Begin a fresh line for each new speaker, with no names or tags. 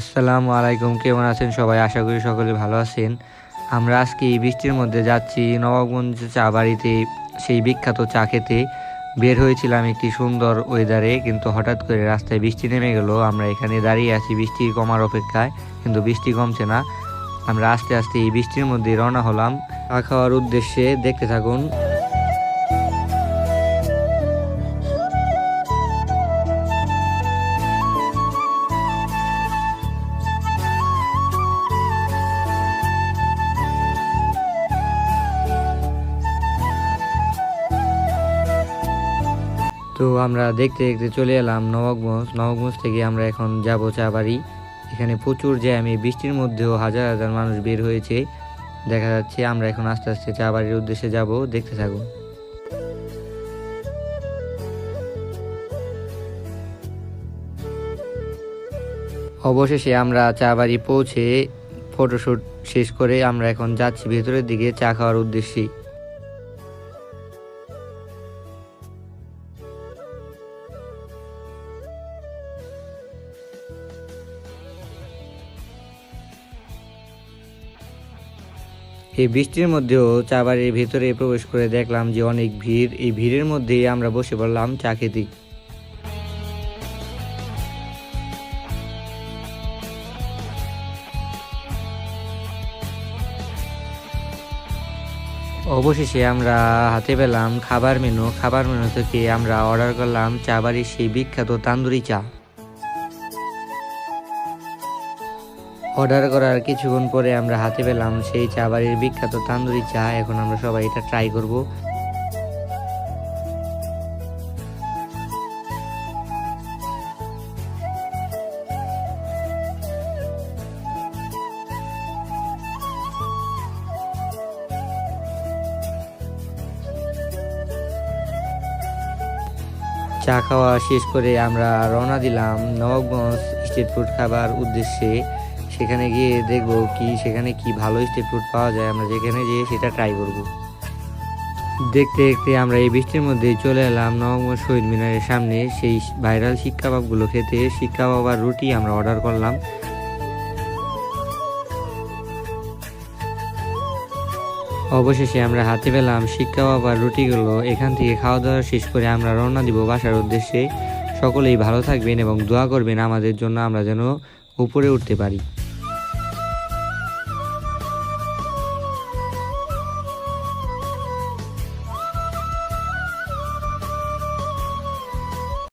আসসালামু আলাইকুম, কেমন আছেন সবাই? আশা করি সকলে ভালো আছেন। আমরা আজকে এই বৃষ্টির মধ্যে যাচ্ছি নবাবগঞ্জ চা বাড়িতে, সেই বিখ্যাত চা খেতে। বের হয়েছিলাম একটি সুন্দর ওয়েদারে, কিন্তু হঠাৎ করে রাস্তায় বৃষ্টি নেমে গেল। আমরা এখানে দাঁড়িয়ে আছি বৃষ্টি কমার অপেক্ষায়, কিন্তু বৃষ্টি কমছে না। আমরা আস্তে আস্তে এই বৃষ্টির মধ্যে রওনা হলাম চা খাওয়ার উদ্দেশ্যে। দেখতে থাকুন। তো আমরা দেখতে দেখতে চলে এলাম নবাবগঞ্জ থেকে আমরা এখন যাব চা বাড়ি। এখানে প্রচুর জ্যাম, এই বৃষ্টির মধ্যেও হাজার হাজার মানুষ বের হয়েছে দেখা যাচ্ছে। আমরা এখন আস্তে আস্তে চা বাড়ির উদ্দেশ্যে যাব, দেখতে থাকুন। অবশেষে আমরা চা বাড়ি পৌঁছে ফটোশুট শেষ করে আমরা এখন যাচ্ছি ভেতরের দিকে চা খাওয়ার উদ্দেশ্যে। এই বৃষ্টির মধ্যেও চা বাড়ির ভেতরে প্রবেশ করে দেখলাম যে অনেক ভিড়। এই ভিড়ের মধ্যেই আমরা বসে পড়লাম চা খেতে। অবশেষে আমরা হাতে পেলাম খাবার মেনু থেকে আমরা অর্ডার করলাম চা বাড়ির সেই বিখ্যাত তান্দুরি চা। অর্ডার করার কিছুক্ষণ পরে আমরা হাতে পেলাম সেই চা বাড়ির বিখ্যাত তান্দুরি চা। এখন আমরা সবাই এটা ট্রাই করব। চা খাওয়া শেষ করে আমরা রওনা দিলাম নবাবগঞ্জ স্ট্রিট ফুড খাবার উদ্দেশ্যে। সেখানে গিয়ে দেখব সেখানে কি ভালো স্ট্রিট ফুড পাওয়া যায়। আমরা যেখানে যেয়ে সেটা ট্রাই করব। দেখতে দেখতে আমরা এই বৃষ্টির মধ্যে চলে এলাম নবাবগঞ্জ শহীদ মিনারের সামনে সেই ভাইরাল শিক কাবাবগুলো খেতে। শিক কাবাব আর রুটি আমরা অর্ডার করলাম। অবশেষে আমরা হাতে পেলাম শিক কাবাব আর রুটিগুলো। এখান থেকে খাওয়া দাওয়া শেষ করে আমরা রওনা দিব বাসার উদ্দেশ্যে। সকলেই ভালো থাকবেন এবং দোয়া করবেন আমাদের জন্য, আমরা যেন উপরে উঠতে পারি।